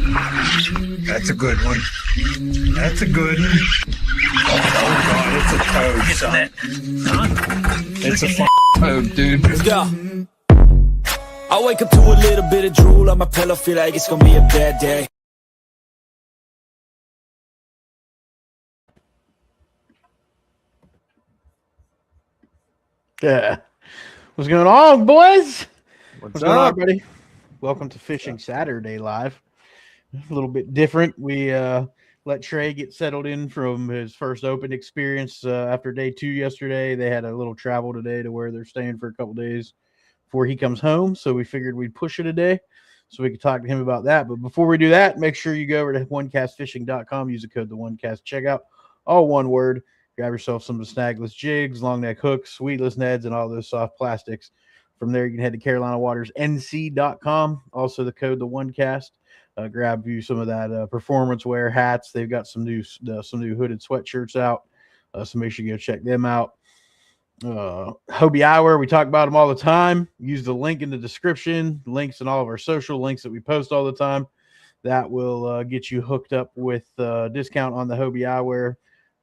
That's a good one. That's a good one. Oh, God, it's a toad, son. It's a toad, dude. Yeah. I wake up to a little bit of drool on my pillow, feel like it's gonna be a bad day. Yeah. What's going on, boys? What's going on, up? everybody? Welcome to Fishing Saturday Live. A little bit different. We let Trey get settled in from his first open experience after day 2 yesterday. They had a little travel today to where they're staying for a couple days before he comes home. So we figured we'd push it a day so we could talk to him about that. But before we do that, make sure you go over to onecastfishing.com. Use the code TheOneCast. Checkout, all one word. Grab yourself some of the snagless jigs, long neck hooks, weedless nets, and all those soft plastics. From there, you can head to CarolinaWatersNC.com. Also, the code TheOneCast. Grab you some of that performance wear hats. They've got some new hooded sweatshirts out. So make sure you go check them out. Hobie Eyewear, we talk about them all the time. Use the link in the description, links in all of our social links that we post all the time. That will get you hooked up with discount on the Hobie Eyewear.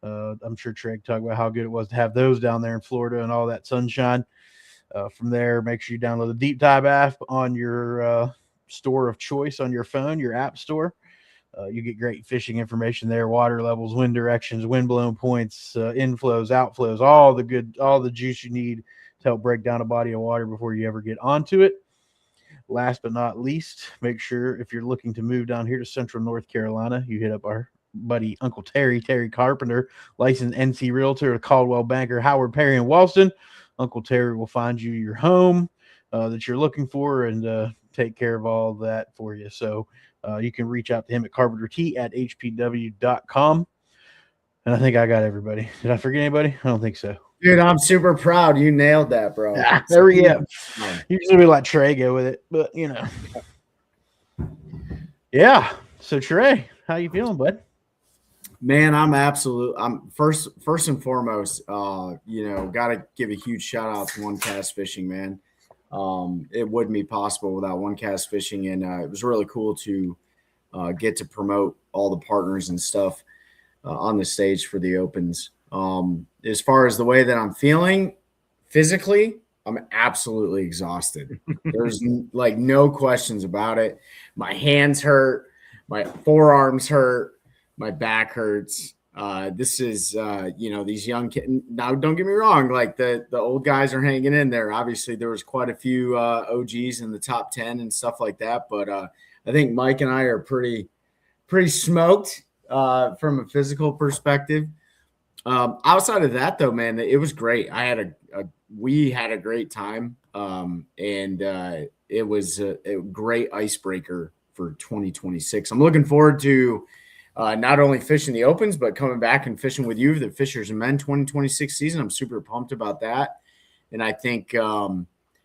I'm sure Trey talked about how good it was to have those down there in Florida and all that sunshine. From there, make sure you download the Deep Dive app on your store of choice on your phone, your app store. You get great fishing information there, water levels, wind directions, wind blown points, inflows, outflows, all the juice you need to help break down a body of water before you ever get onto it. Last but not least, make sure if you're looking to move down here to Central North Carolina, you hit up our buddy Uncle Terry Carpenter, licensed NC Realtor at Caldwell Banker, Howard Perry, and Walston. Uncle Terry will find you your home that you're looking for and take care of all that for you. So you can reach out to him at carpentert@hpw.com. And I think I got everybody. Did I forget anybody? I don't think so. Dude, I'm super proud. You nailed that, bro. Yeah, there we go. Usually we let Trey go with it, but you know. Yeah. So Trey, how you feeling, bud? Man, I'm first and foremost, got to give a huge shout out to One Cast Fishing, man. It wouldn't be possible without One Cast Fishing, and it was really cool to get to promote all the partners and stuff on the stage for the opens. As far as the way that I'm feeling physically, I'm absolutely exhausted. There's like no questions about it. My hands hurt, my forearms hurt. My back hurts. This is, these young kids. Now, don't get me wrong. Like the old guys are hanging in there. Obviously, there was quite a few OGs in the top 10 and stuff like that. But I think Mike and I are pretty smoked from a physical perspective. Outside of that, though, man, it was great. We had a great time, and it was a great icebreaker for 2026. I'm looking forward to. Not only fishing the opens, but coming back and fishing with you, the Fishers and Men 2026 season. I'm super pumped about that. And I think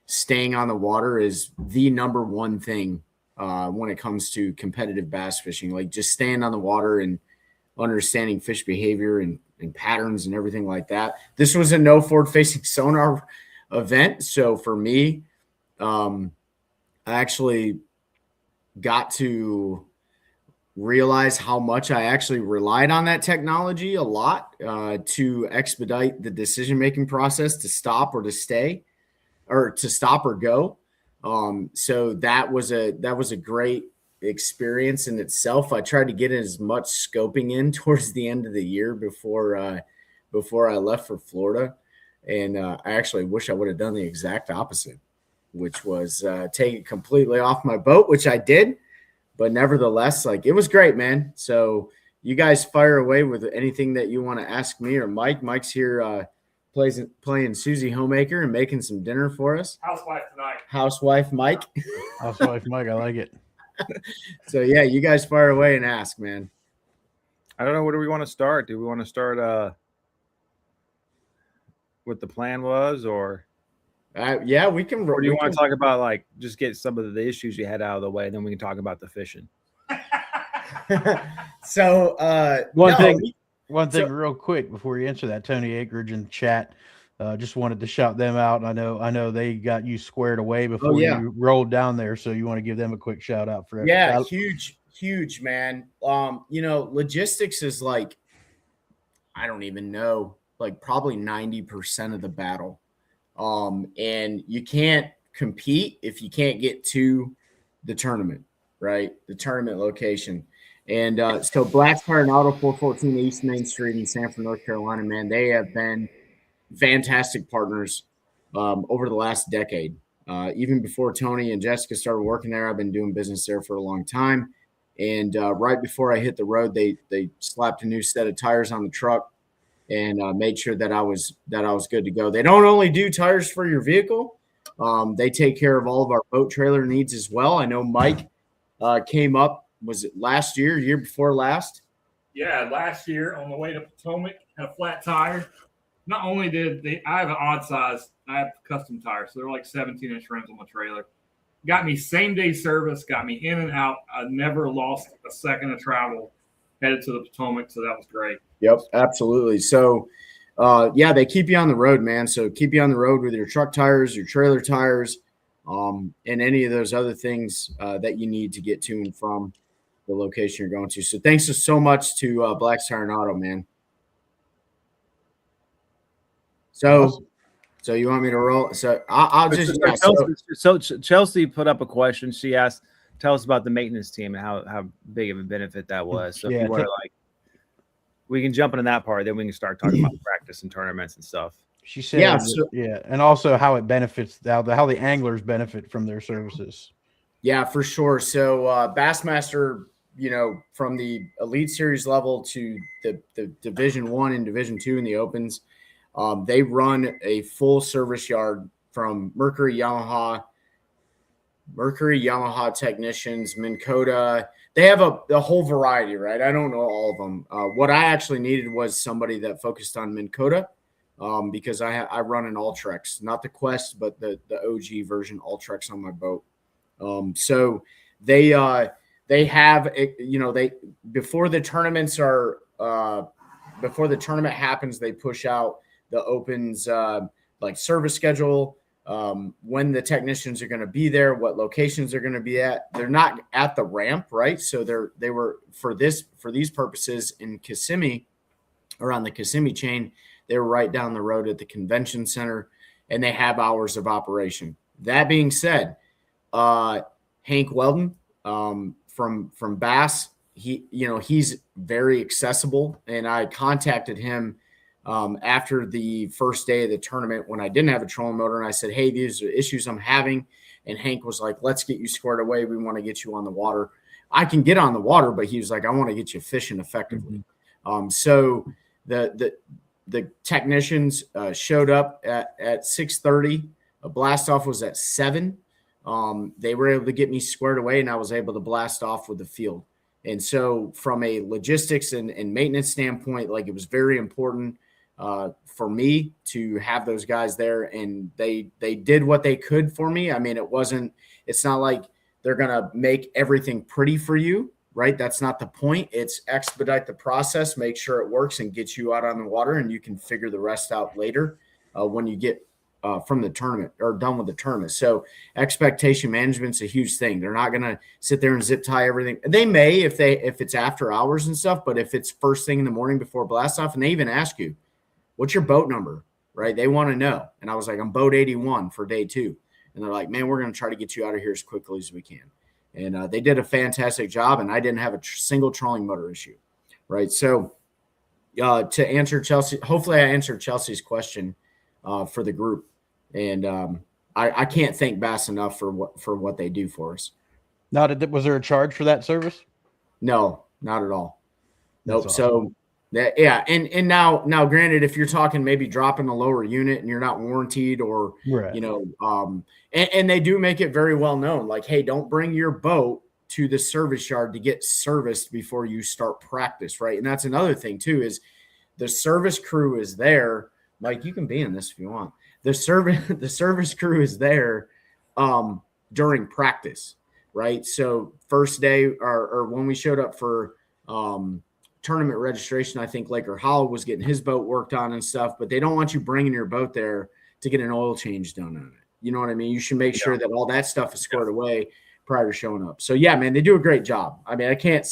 staying on the water is the number one thing when it comes to competitive bass fishing, like just staying on the water and understanding fish behavior and patterns and everything like that. This was a no forward-facing sonar event. So for me, I actually got to realize how much I actually relied on that technology a lot to expedite the decision-making process to stop or to stay or to stop or go. So that was a great experience in itself. I tried to get as much scoping in towards the end of the year before I left for Florida. And I actually wish I would have done the exact opposite, which was take it completely off my boat, which I did. But nevertheless, like it was great, man. So you guys fire away with anything that you want to ask me or Mike. Mike's here playing Susie Homemaker and making some dinner for us. Housewife tonight. Housewife Mike. Housewife Mike, I like it. So yeah, you guys fire away and ask, man. I don't know. Where do we want to start? Do we want to start what the plan was, or yeah, we can. Or do you want to talk about like just get some of the issues you had out of the way, and then we can talk about the fishing? So one thing real quick before you answer that, Tony Acreage in chat just wanted to shout them out. I know they got you squared away before you rolled down there, so you want to give them a quick shout out for that. Yeah, huge huge, man. Logistics is like, I don't even know, like probably 90% of the battle. And you can't compete if you can't get to the tournament, right? The tournament location. And so Black Fire and Auto 414 East Main Street in Sanford, North Carolina, man, they have been fantastic partners over the last decade. Even before Tony and Jessica started working there, I've been doing business there for a long time. And right before I hit the road, they slapped a new set of tires on the truck and made sure that I was good to go. They don't only do tires for your vehicle; they take care of all of our boat trailer needs as well. I know Mike came up. Was it last year? Year before last? Yeah, last year on the way to Potomac, had a flat tire. Not only did I have an odd size, I have custom tires, so they're like 17-inch rims on the trailer. Got me same-day service, got me in and out. I never lost a second of travel headed to the Potomac, so that was great. Yep, absolutely. So, they keep you on the road, man. So keep you on the road with your truck tires, your trailer tires, and any of those other things that you need to get to and from the location you're going to. So thanks so much to Black Tire and Auto, man. So you want me to roll? So I'll just Chelsea put up a question. She asked, "Tell us about the maintenance team and how big of a benefit that was." So if you want to we can jump into that part, then we can start talking about practice and tournaments and stuff. She said, and also how it benefits how the anglers benefit from their services. Yeah, for sure. So Bassmaster, from the Elite Series level to the Division I and Division II in the Opens. They run a full service yard from Mercury Yamaha technicians, Minn Kota. They have a whole variety, right? I don't know all of them. What I actually needed was somebody that focused on Minn Kota because I run an Ultrex, not the Quest, but the OG version Ultrex on my boat. So they have, before the tournaments before the tournament happens, they push out the Opens like service schedule, when the technicians are going to be there, what locations they're going to be at. They're not at the ramp, right? So they were for these purposes in Kissimmee or on the Kissimmee chain. They were right down the road at the convention center, and they have hours of operation. That being said, Hank Weldon from Bass, he's very accessible, and I contacted him after the first day of the tournament when I didn't have a trolling motor, and I said, "Hey, these are issues I'm having." And Hank was like, "Let's get you squared away. We want to get you on the water." I can get on the water, but he was like, "I want to get you fishing effectively." So the technicians showed up at 6:30. A blast off was at 7. They were able to get me squared away, and I was able to blast off with the field. And so from a logistics and maintenance standpoint, like, it was very important for me to have those guys there, and they did what they could for me. I mean, it's not like they're going to make everything pretty for you, right? That's not the point. It's expedite the process, make sure it works, and get you out on the water, and you can figure the rest out later when you get from the tournament or done with the tournament. So expectation management's a huge thing. They're not going to sit there and zip tie everything. They may if it's after hours and stuff, but if it's first thing in the morning before blast off, and they even ask you, "What's your boat number?" Right? They want to know. And I was like, "I'm boat 81 for day 2." And they're like, "Man, we're going to try to get you out of here as quickly as we can." And they did a fantastic job, and I didn't have a single trolling motor issue. Right. So to answer Chelsea, hopefully I answered Chelsea's question for the group. And I can't thank Bass enough for what they do for us. Was there a charge for that service? No, not at all. Nope. Awesome. So and now granted, if you're talking maybe dropping a lower unit and you're not warranted or right. And they do make it very well known, like, hey, don't bring your boat to the service yard to get serviced before you start practice, right? And that's another thing too, is the service crew is there. Mike, you can be in this if you want. The service crew is there during practice, right? So first day or when we showed up for tournament registration, I think Laker Hollow was getting his boat worked on and stuff, but they don't want you bringing your boat there to get an oil change done on it. You know what I mean? You should make sure that all that stuff is squared away prior to showing up. So yeah, man, they do a great job. I mean, I can't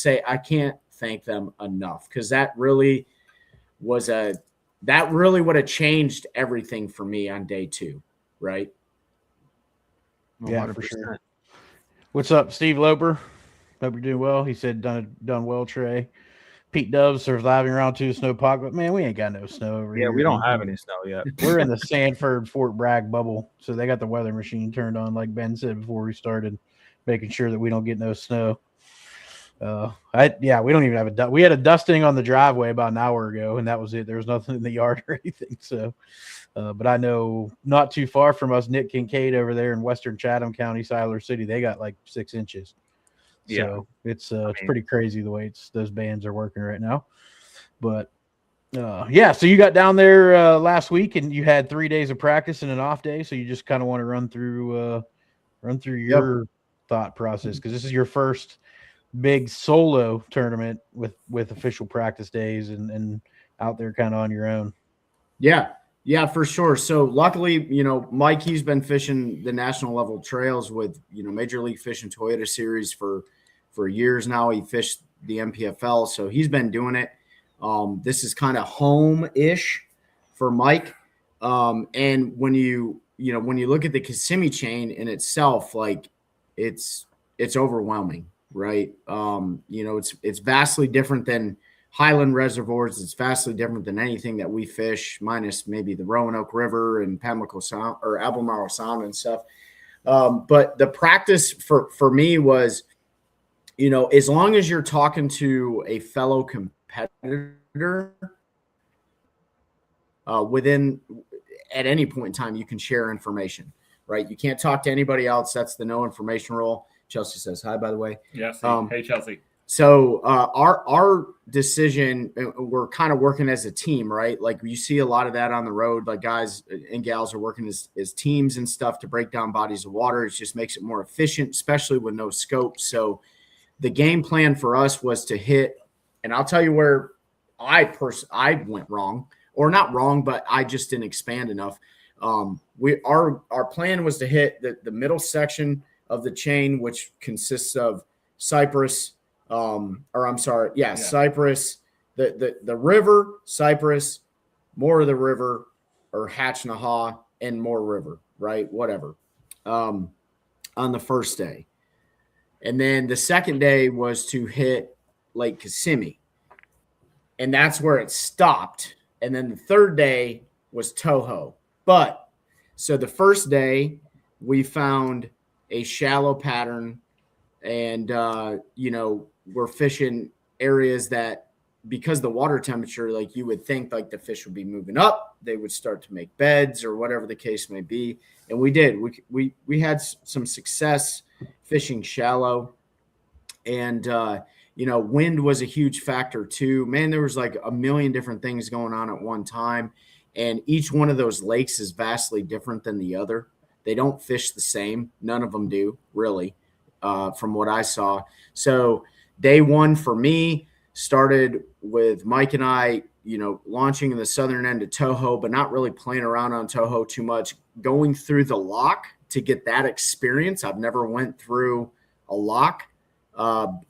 thank them enough, because that really would have changed everything for me on day 2, right? Yeah, 100%. For sure. What's up, Steve Loper? Hope you're doing well. He said done well, Trey. Pete Dove surviving round 2 snow pocket. Man, we ain't got no snow over here. Yeah, we don't have any snow yet. We're in the Sanford Fort Bragg bubble, so they got the weather machine turned on, like Ben said before we started, making sure that we don't get no snow. We don't even have we had a dusting on the driveway about an hour ago, and that was it. There was nothing in the yard or anything. So, but I know not too far from us, Nick Kincaid over there in Western Chatham County, Siler City, they got like 6 inches. So it's pretty crazy the way those bands are working right now. But so you got down there last week, and you had 3 days of practice and an off day. So you just kind of want to run through your thought process, because this is your first big solo tournament with official practice days and out there kind of on your own. Yeah, for sure. So luckily, Mike, he's been fishing the national level trails with, Major League Fishing Toyota Series for years now. He fished the MPFL, so he's been doing it. This is kind of home-ish for Mike. And when you look at the Kissimmee chain in itself, like it's overwhelming, right? It's vastly different than Highland reservoirs. It's vastly different than anything that we fish, minus maybe the Roanoke River and Pamlico Sound or Albemarle Sound and stuff. But the practice for me was, as long as you're talking to a fellow competitor, at any point in time, you can share information, right? You can't talk to anybody else. That's the no information rule. Chelsea says hi, by the way. Yes. Hey, Chelsea. So our decision, we're kind of working as a team, right? Like you see a lot of that on the road, like guys and gals are working as teams and stuff to break down bodies of water. It just makes it more efficient, especially with no scope. So the game plan for us was to hit, and I'll tell you where I went wrong, or not wrong, but I just didn't expand enough. Our plan was to hit the middle section of the chain, which consists of Cypress, Cypress, the river, Cypress, more of the river, or Hatchnahaw and more river, right? Whatever. On the first day. And then the second day was to hit Lake Kissimmee. And that's where it stopped. And then the third day was Toho. But so the first day we found a shallow pattern, and we're fishing areas that, because the water temperature, like you would think like the fish would be moving up, they would start to make beds or whatever the case may be. And we did. We had some success fishing shallow, and wind was a huge factor too. Man, there was like a million different things going on at one time, and each one of those lakes is vastly different than the other. They don't fish the same. None of them do, really, from what I saw. So day one for me started with Mike and I, launching in the southern end of Toho, but not really playing around on Toho too much, going through the lock to get that experience. I've never went through a lock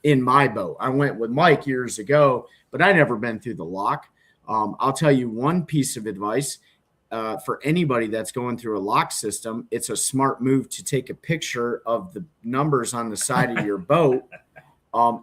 in my boat. I went with Mike years ago, but I never been through the lock. I'll tell you one piece of advice for anybody that's going through a lock system. It's a smart move to take a picture of the numbers on the side of your boat,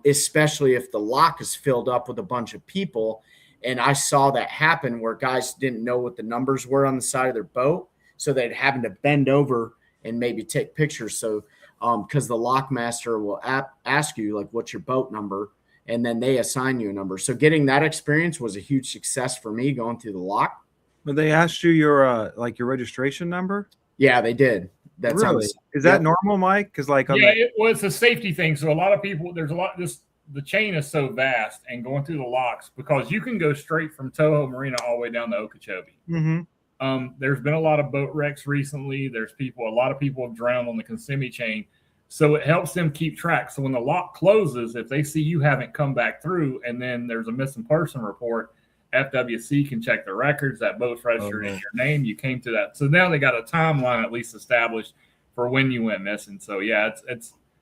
especially if the lock is filled up with a bunch of people. And I saw that happen where guys didn't know what the numbers were on the side of their boat, so they'd having to bend over and maybe take pictures. So because the lock master will ask you, like, what's your boat number? And then they assign you a number. So getting that experience was a huge success for me going through the lock. But they asked you your registration number? Yeah, they did. That's really? Is that normal, Mike? Because it's a safety thing. So a lot of people, the chain is so vast, and going through the locks, because you can go straight from Toho Marina all the way down to Okeechobee. Mm-hmm. There's been a lot of boat wrecks recently. A lot of people have drowned on the Kissimmee chain. So it helps them keep track. So when the lock closes, if they see you haven't come back through, and then there's a missing person report, FWC can check the records. That boat's registered in your name. You came to that. So now they got a timeline at least established for when you went missing. So yeah,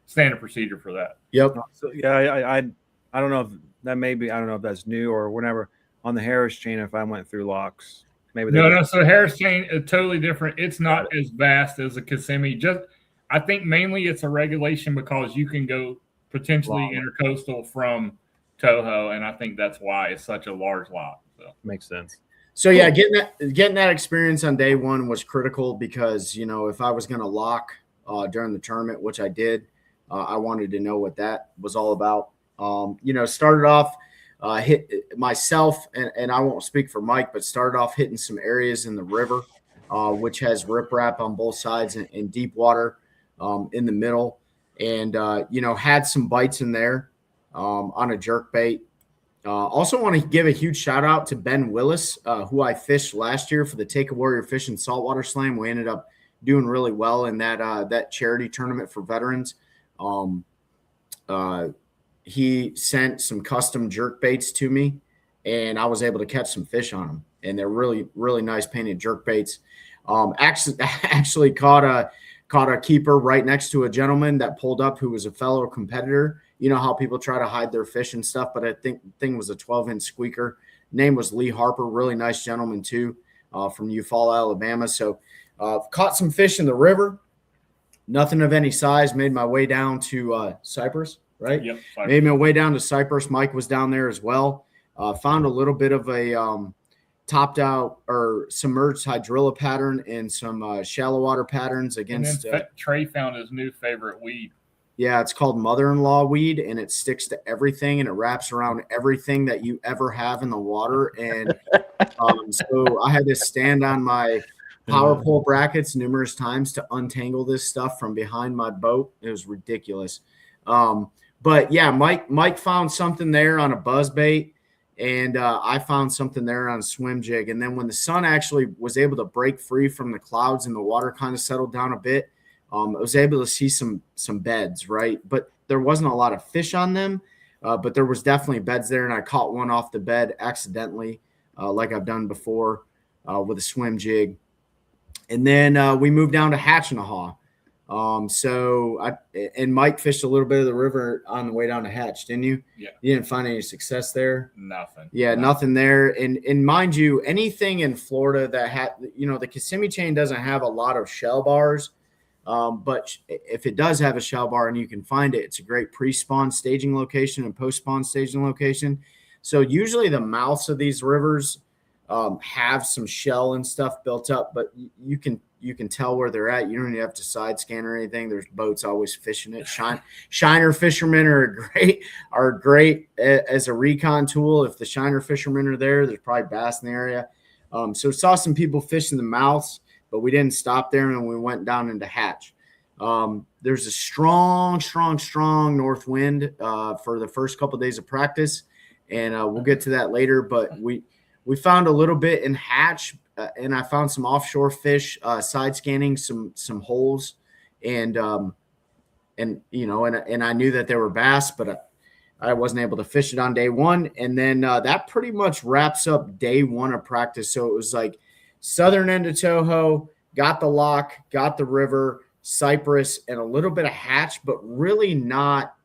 standard procedure for that. Yep. So yeah, I don't know if that may be, I don't know if that's new or whenever on the Harris chain. If I went through locks, maybe No. So Harris chain is totally different. It's not as vast as a Kissimmee. I think mainly it's a regulation because you can go potentially intercoastal from Toho, and I think that's why it's such a large lot. So. Makes sense. So yeah, getting that experience on day one was critical because if I was going to lock during the tournament, which I did, I wanted to know what that was all about. Started off hit myself, and I won't speak for Mike, but started off hitting some areas in the river, which has riprap on both sides and deep water in the middle, and had some bites in there on a jerk bait. Also want to give a huge shout out to Ben Willis, who I fished last year for the Take a Warrior Fishing Saltwater Slam. We ended up doing really well in that charity tournament for veterans. He sent some custom jerk baits to me, and I was able to catch some fish on them. And they're really, really nice painted jerk baits. Actually caught a keeper right next to a gentleman that pulled up who was a fellow competitor. You know how people try to hide their fish and stuff, but I think the thing was a 12-inch squeaker. Name was Lee Harper, really nice gentleman too, from Eufaula, Alabama. So caught some fish in the river, nothing of any size. Made my way down to Cypress, right? Yep. Made my way down to Cypress. Mike was down there as well. Found a little bit of a topped out or submerged hydrilla pattern and some shallow water patterns against. And then Trey found his new favorite weed. Yeah, it's called mother-in-law weed, and it sticks to everything, and it wraps around everything that you ever have in the water. And so I had to stand on my power pole brackets numerous times to untangle this stuff from behind my boat. It was ridiculous. But yeah, Mike found something there on a buzz bait, and I found something there on a swim jig. And then when the sun actually was able to break free from the clouds and the water kind of settled down a bit, I was able to see some beds, right? But there wasn't a lot of fish on them, but there was definitely beds there, and I caught one off the bed accidentally, like I've done before with a swim jig. And then we moved down to Hatch-and-a-Haw. And Mike fished a little bit of the river on the way down to Hatch, didn't you? Yeah. You didn't find any success there? Nothing. Yeah, nothing there. And mind you, anything in Florida that had, the Kissimmee chain doesn't have a lot of shell bars. But if it does have a shell bar and you can find it, it's a great pre-spawn staging location and post-spawn staging location. So usually the mouths of these rivers have some shell and stuff built up, but you can tell where they're at. You don't even have to side scan or anything. There's boats always fishing it. Shiner fishermen are great as a recon tool. If the shiner fishermen are there, there's probably bass in the area. So saw some people fishing the mouths, but we didn't stop there, and we went down into Hatch. There's a strong north wind for the first couple of days of practice, and we'll get to that later. But we found a little bit in Hatch, and I found some offshore fish side scanning some holes, and I knew that there were bass, but I wasn't able to fish it on day one. And then that pretty much wraps up day one of practice. So it was like southern end of Toho, got the lock, got the river, Cypress, and a little bit of Hatch, but really not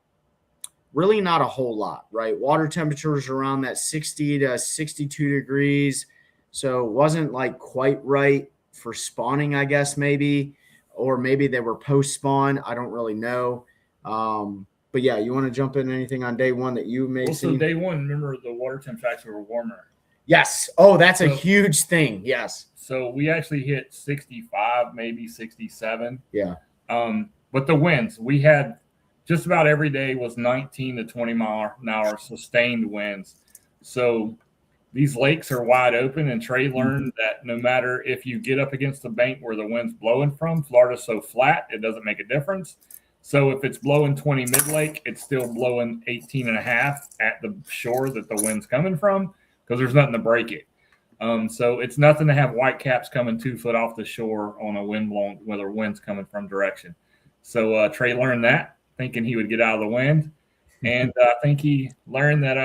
a whole lot, right? Water temperatures around that 60 to 62 degrees. So it wasn't like quite right for spawning, I guess, maybe, or maybe they were post spawn. I don't really know. But yeah, you want to jump in anything on day one that you may see? Also, day one, remember the water temp factor were warmer. Yes. Oh, that's a huge thing. Yes. So we actually hit 65, maybe 67. Yeah. But the winds, we had just about every day was 19 to 20 mile an hour sustained winds. So these lakes are wide open, and Trey learned that no matter if you get up against the bank where the wind's blowing from, Florida's so flat, it doesn't make a difference. So if it's blowing 20 mid-lake, it's still blowing 18 and a half at the shore that the wind's coming from, because there's nothing to break it. So it's nothing to have white caps coming 2 foot off the shore on a wind blowing, whether wind's coming from direction. So Trey learned that, thinking he would get out of the wind. And I think he learned that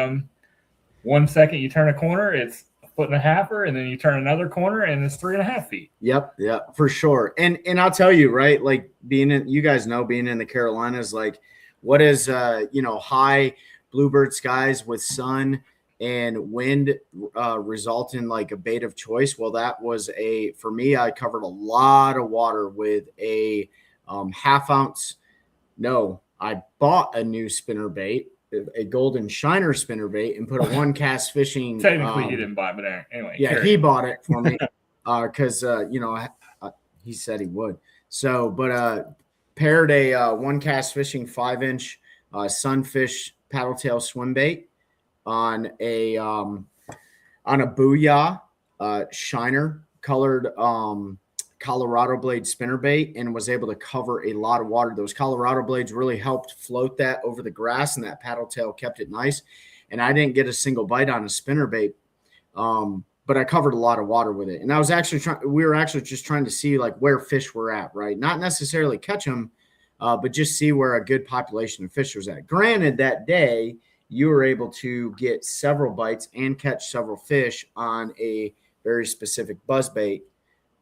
1 second you turn a corner, it's foot and a halfer, and then you turn another corner and it's 3.5 feet. Yep, for sure. And I'll tell you, right, like being in the Carolinas, like what is high bluebird skies with sun and wind result in like a bait of choice. Well, that was for me, I covered a lot of water with a half ounce. No, I bought a new spinner bait, a golden shiner spinner bait, and put a one cast fishing. Technically, he didn't buy it, but anyway. Yeah, he bought it for me because he said he would. So, but paired a one cast fishing 5-inch sunfish paddle tail swim bait on a Booyah shiner colored Colorado blade spinner bait, and was able to cover a lot of water. Those Colorado blades really helped float that over the grass, and that paddle tail kept it nice. And I didn't get a single bite on a spinner bait, but I covered a lot of water with it. And I was actually we were actually just trying to see like where fish were at, right? Not necessarily catch them, but just see where a good population of fish was at. Granted, that day you were able to get several bites and catch several fish on a very specific buzz bait.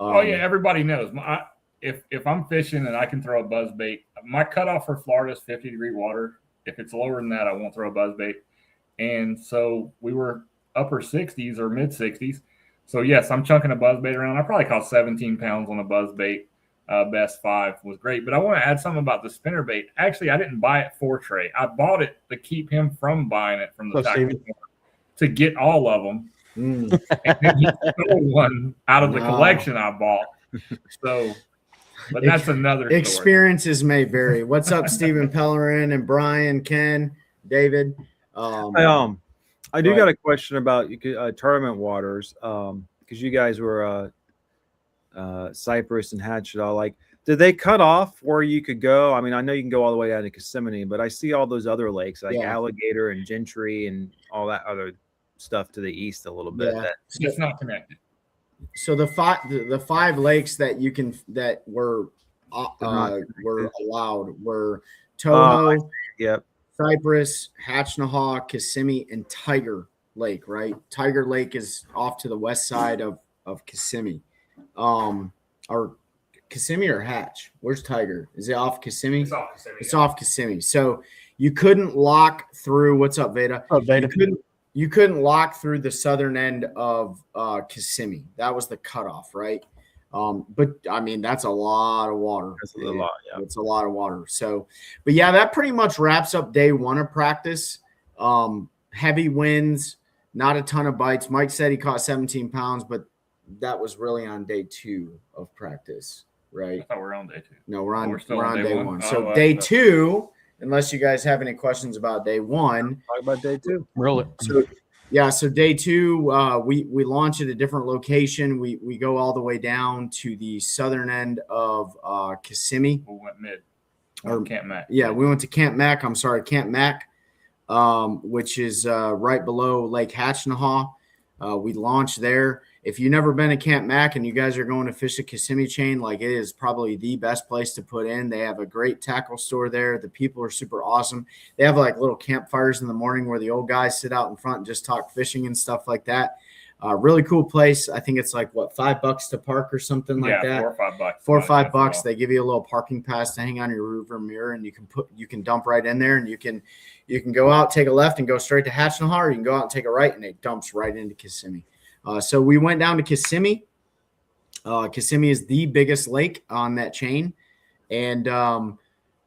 Everybody knows. If I'm fishing and I can throw a buzz bait, my cutoff for Florida is 50-degree water. If it's lower than that, I won't throw a buzz bait. And so we were upper 60s or mid 60s. So yes, I'm chunking a buzz bait around. I probably caught 17 pounds on a buzz bait. Best 5 was great. But I want to add something about the spinner bait. Actually, I didn't buy it for Trey. I bought it to keep him from buying it from the tackle to get all of them. And then he stole one out of the collection I bought. So, but that's another story. Experiences may vary. What's up, Stephen Pellerin and Brian, Ken, David? I do got a question about tournament waters because you guys were Cypress and Hatchet. Like, did they cut off where you could go? I mean, I know you can go all the way down to Kissimmee, but I see all those other lakes like Alligator and Gentry and all that other stuff to the east a little bit. It's not connected. So the five lakes that were allowed were Toho, Cypress, Hatchnahaw, Kissimmee, and Tiger Lake. Right, Tiger Lake is off to the west side of Kissimmee. Or Kissimmee or Hatch? Where's Tiger? Is it off Kissimmee? It's off Kissimmee. It's off Kissimmee. So you couldn't lock through. What's up, Veda? Oh, Veda. You couldn't lock through the southern end of Kissimmee. That was the cutoff, right? But I mean, that's a lot of water. That's a lot, yeah. It's a lot of water. So, but yeah, that pretty much wraps up day 1 of practice. Heavy winds, not a ton of bites. Mike said he caught 17 pounds, but that was really on day 2 of practice, right? I thought we were on day 2. No, we're on day 1. Oh, So day 2, unless you guys have any questions about day 1. Talk about day 2. Really? So day 2, we launch at a different location. We go all the way down to the southern end of Kissimmee. We went mid. Or Camp Mac. Yeah, we went to Camp Mac. Camp Mac, which is right below Lake Hatchnahaw. We launched there. If you've never been to Camp Mac and you guys are going to fish the Kissimmee chain, like it is probably the best place to put in. They have a great tackle store there. The people are super awesome. They have like little campfires in the morning where the old guys sit out in front and just talk fishing and stuff like that. Really cool place. I think it's like $5 to park or something like that. $4 or $5. $4 or $5. They give you a little parking pass to hang on your rearview mirror, and you can dump right in there, and you can go out, take a left, and go straight to Hatchnahaw, or you can go out and take a right, and it dumps right into Kissimmee. So we went down to Kissimmee. Kissimmee is the biggest lake on that chain, and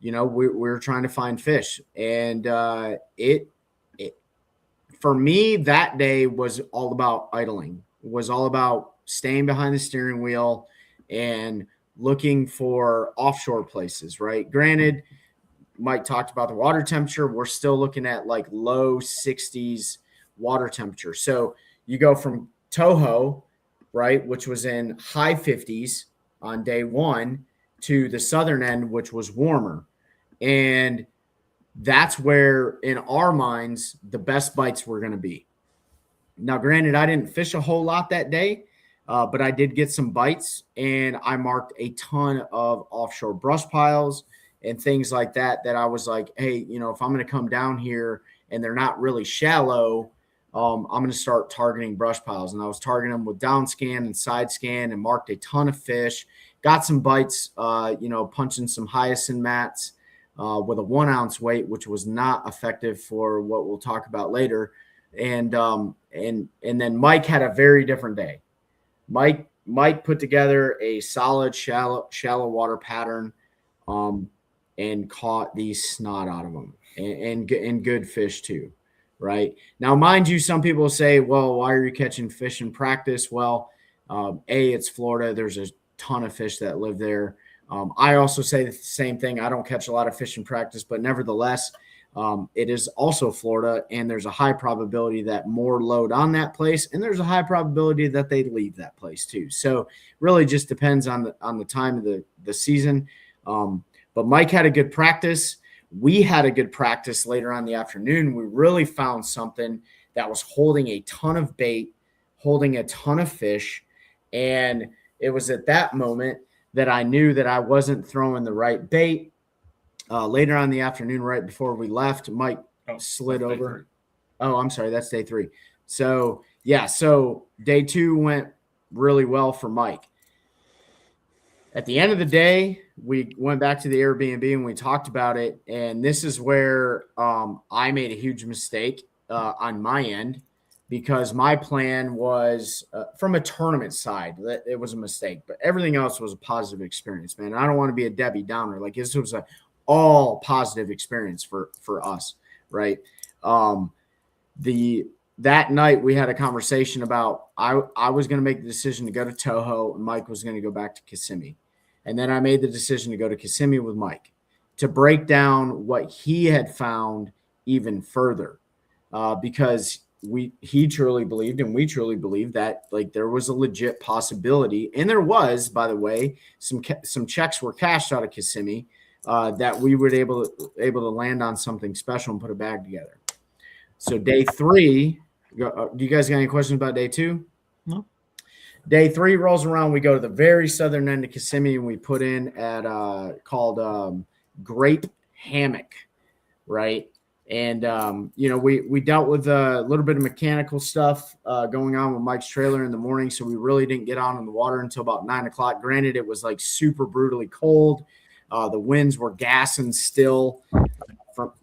we're trying to find fish, and it for me that day was all about idling. It was all about staying behind the steering wheel and looking for offshore places. Right? Granted, Mike talked about the water temperature. We're still looking at like low 60s water temperature. So you go from Toho, right, which was in high 50s on day 1, to the southern end, which was warmer. And that's where, in our minds, the best bites were going to be. Now, granted, I didn't fish a whole lot that day, but I did get some bites, and I marked a ton of offshore brush piles and things like that I was like, hey, if I'm going to come down here and they're not really shallow, I'm going to start targeting brush piles. And I was targeting them with down scan and side scan and marked a ton of fish. Got some bites, punching some hyacinth mats with a 1 ounce weight, which was not effective for what we'll talk about later. And then Mike had a very different day. Mike put together a solid shallow water pattern and caught the snot out of them and good fish too. Right now, mind you, some people say, well, why are you catching fish in practice? Well, it's Florida. There's a ton of fish that live there. I also say the same thing. I don't catch a lot of fish in practice, but nevertheless, it is also Florida, and there's a high probability that more load on that place, and there's a high probability that they leave that place too. So really just depends on the time of the season. But Mike had a good practice. We had a good practice later on in the afternoon. We really found something that was holding a ton of bait, holding a ton of fish. And it was at that moment that I knew that I wasn't throwing the right bait. Later on in the afternoon, right before we left, Mike slid over. Oh, I'm sorry. That's day 3. So, yeah. So day 2 went really well for Mike. At the end of the day, we went back to the Airbnb and we talked about it. And this is where I made a huge mistake on my end, because my plan was from a tournament side, it was a mistake, but everything else was a positive experience, man. I don't want to be a Debbie Downer. Like, this was a all positive experience for us. Right. That night we had a conversation about, I was going to make the decision to go to Toho and Mike was going to go back to Kissimmee. And then I made the decision to go to Kissimmee with Mike to break down what he had found even further, because he truly believed, and we truly believed, that like there was a legit possibility, and there was, by the way, some checks were cashed out of Kissimmee that we were able to land on something special and put a bag together. So day 3, do you guys got any questions about day 2? No. Day 3 rolls around. We go to the very southern end of Kissimmee, and we put in at called Grape Hammock, right? And we dealt with a little bit of mechanical stuff going on with Mike's trailer in the morning, so we really didn't get out on the water until about 9 o'clock. Granted, it was like super brutally cold. The winds were gassing still,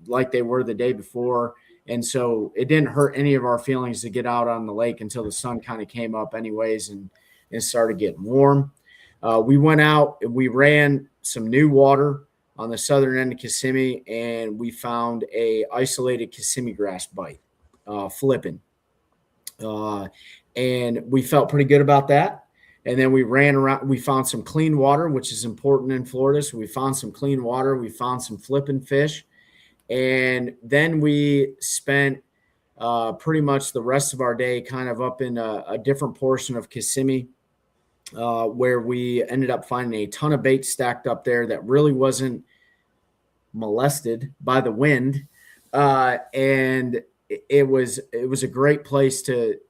like they were the day before. And so it didn't hurt any of our feelings to get out on the lake until the sun kind of came up anyways and started getting warm. We went out and we ran some new water on the southern end of Kissimmee, and we found a isolated Kissimmee grass bite flipping. And we felt pretty good about that. And then we ran around. We found some clean water, which is important in Florida. So we found some clean water. We found some flipping fish. And then we spent pretty much the rest of our day kind of up in a different portion of Kissimmee, where we ended up finding a ton of bait stacked up there that really wasn't molested by the wind. And it was a great place to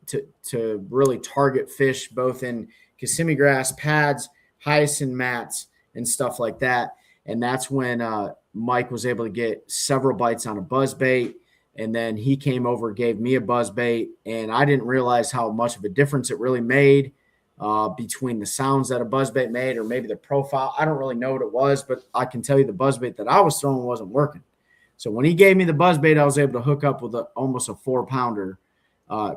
really target fish, both in Kissimmee grass pads, hyacinth mats, and stuff like that. And that's when Mike was able to get several bites on a buzzbait. And then he came over, gave me a buzzbait, and I didn't realize how much of a difference it really made between the sounds that a buzzbait made, or maybe the profile. I don't really know what it was, but I can tell you the buzzbait that I was throwing wasn't working. So when he gave me the buzzbait, I was able to hook up with almost a 4-pounder.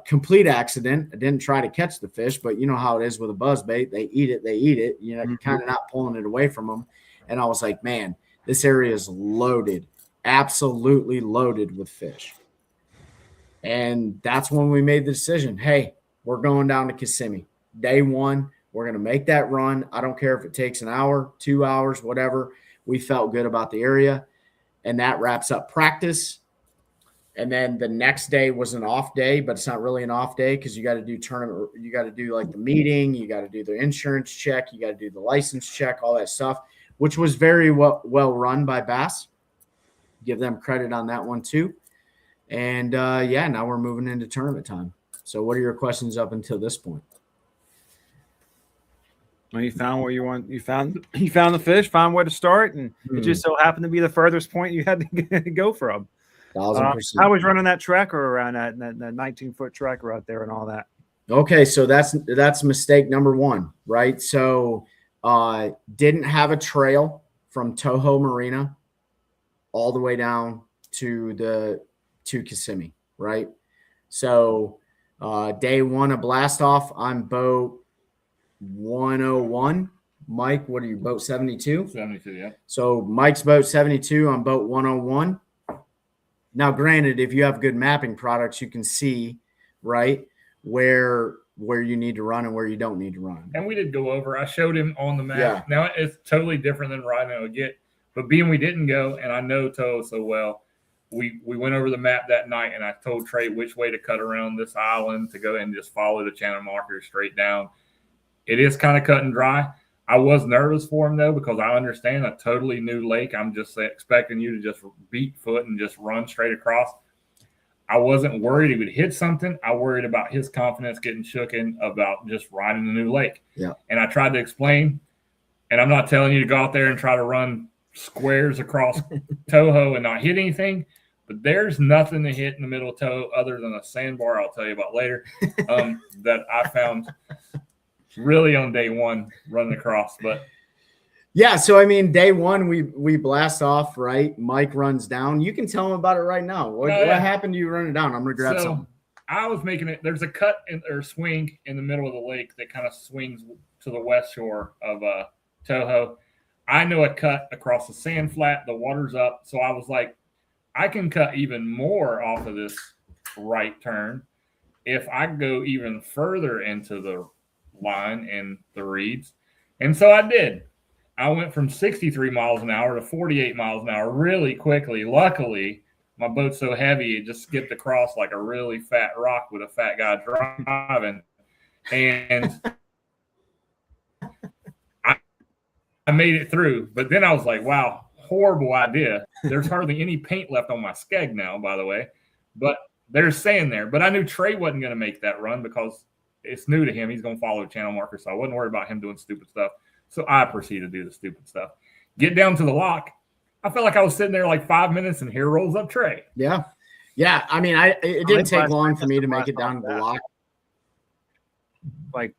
Complete accident. I didn't try to catch the fish, but you know how it is with a buzzbait. They eat it. You know, you're kind of not pulling it away from them. And I was like, man, this area is loaded, absolutely loaded with fish. And that's when we made the decision. Hey, we're going down to Kissimmee. Day 1, we're going to make that run. I don't care if it takes an hour, 2 hours, whatever. We felt good about the area. And that wraps up practice. And then the next day was an off day, but it's not really an off day because you got to do tournament. You got to do like the meeting. You got to do the insurance check. You got to do the license check, all that stuff, which was very well run by Bass. Give them credit on that one too. And now we're moving into tournament time. So what are your questions up until this point? Well, you found where you want. You found the fish, found where to start, and it just so happened to be the furthest point you had to go from. 1,000%. I was running that tracker around that 19-foot tracker out there and all that. Okay, so that's mistake number one, right? So didn't have a trail from Toho Marina all the way down to Kissimmee, right? So day one of blast off, I'm boat 101. Mike, what are you, boat 72? 72, yeah. So Mike's boat 72, I'm boat 101. Now, granted, if you have good mapping products, you can see, right, where you need to run and where you don't need to run. And we did go over. I showed him on the map. Yeah. Now, it's totally different than Rhino get. But being we didn't go, and I know Toho so well, we went over the map that night, and I told Trey which way to cut around this island to go and just follow the channel markers straight down. It is kind of cut and dry. I was nervous for him, though, because I understand a totally new lake. I'm just expecting you to just beat foot and just run straight across. I wasn't worried he would hit something. I worried about his confidence getting shooken about just riding the new lake. Yeah. And I tried to explain, and I'm not telling you to go out there and try to run squares across Toho and not hit anything, but there's nothing to hit in the middle of Toho other than a sandbar I'll tell you about later that I found really on day one running across. But yeah, so I mean, day one we blast off, right? Mike runs down. You can tell him about it right now. What happened to you running down? I'm gonna grab something. I was making it. There's a cut or swing in the middle of the lake that kind of swings to the west shore of Toho. I know a cut across the sand flat. The water's up, so I was like, I can cut even more off of this right turn if I go even further into the line and the reeds. And so I did. I went from 63 miles an hour to 48 miles an hour really quickly. Luckily, my boat's so heavy, it just skipped across like a really fat rock with a fat guy driving. And I made it through. But then I was like, wow, horrible idea. There's hardly any paint left on my skeg now, by the way. But there's sand there. But I knew Trey wasn't going to make that run because it's new to him. He's going to follow channel marker, so I wasn't worried about him doing stupid stuff. So I proceeded to do the stupid stuff. Get down to the lock. I felt like I was sitting there like 5 minutes, and here rolls up Trey. Yeah. Yeah. I mean, it didn't take long for me to make it down to the lock.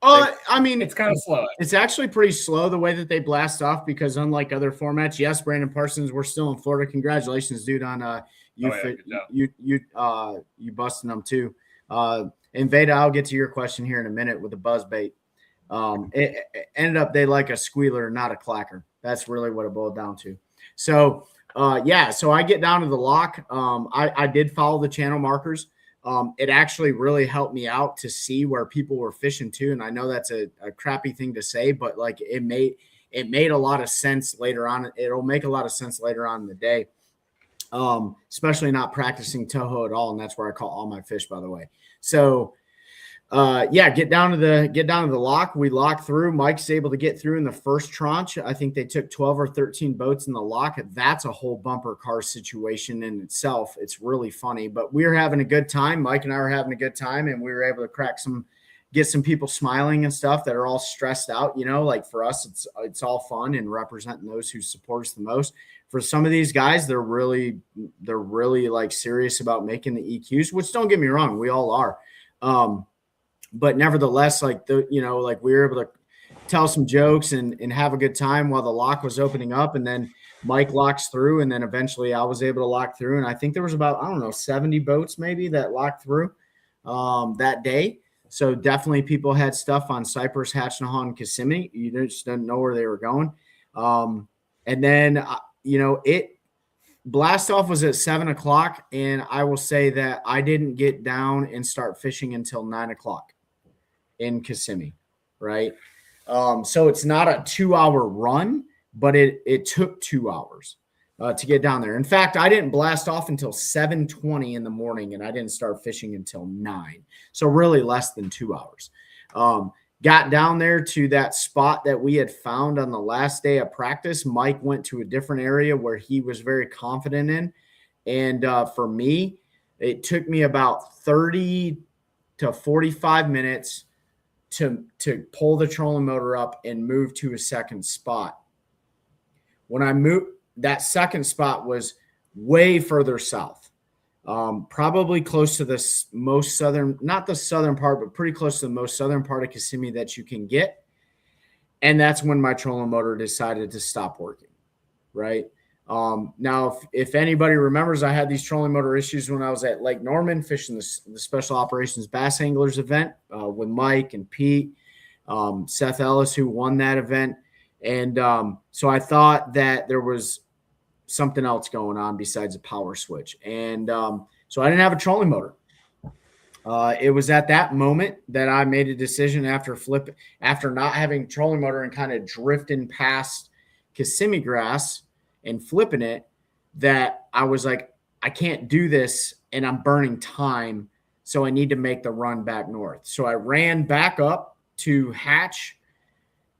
I mean, it's kind of slow. It's actually pretty slow the way that they blast off because unlike other formats, yes, Brandon Parsons, we're still in Florida. Congratulations, dude, on you busting them too. And Veda, I'll get to your question here in a minute with the buzz bait. It ended up they like a squealer, not a clacker. That's really what it boiled down to. So so I get down to the lock. I did follow the channel markers. It actually really helped me out to see where people were fishing too. And I know that's a crappy thing to say, but like it made a lot of sense later on. It'll make a lot of sense later on in the day. Especially not practicing Toho at all. And that's where I caught all my fish, by the way. So get down to the lock. We lock through. Mike's able to get through in the first tranche. I think they took 12 or 13 boats in the lock. That's a whole bumper car situation in itself. It's really funny, but we were having a good time. Mike and I were having a good time, and we were able to get some people smiling and stuff that are all stressed out. Like for us, it's all fun and representing those who support us the most. For some of these guys, they're really like serious about making the EQs, which don't get me wrong, we all are. But nevertheless, like we were able to tell some jokes and have a good time while the lock was opening up. And then Mike locks through. And then eventually I was able to lock through. And I think there was about, 70 boats maybe that locked through that day. So definitely people had stuff on Cypress, Hatchinahaw, and Kissimmee. You just didn't know where they were going. And then, blast off was at 7:00. And I will say that I didn't get down and start fishing until 9:00 in Kissimmee. Right. So it's not a 2-hour run, but it took 2 hours to get down there. In fact, I didn't blast off until 7:20 in the morning, and I didn't start fishing until 9. So really less than 2 hours. Got down there to that spot that we had found on the last day of practice. Mike went to a different area where he was very confident in. And for me, it took me about 30 to 45 minutes to pull the trolling motor up and move to a second spot. When I moved, that second spot was way further south. probably close to the most southern, not the southern part, but pretty close to the most southern part of Kissimmee that you can get. And that's when my trolling motor decided to stop working, right? Now, if anybody remembers, I had these trolling motor issues when I was at Lake Norman fishing the Special Operations Bass Anglers event with Mike and Pete, Seth Ellis, who won that event. And so I thought that there was something else going on besides a power switch. And so I didn't have a trolling motor. It was at that moment that I made a decision after not having trolling motor and kind of drifting past Kissimmee grass and flipping it, that I was like, I can't do this and I'm burning time. So I need to make the run back north. So I ran back up to Hatch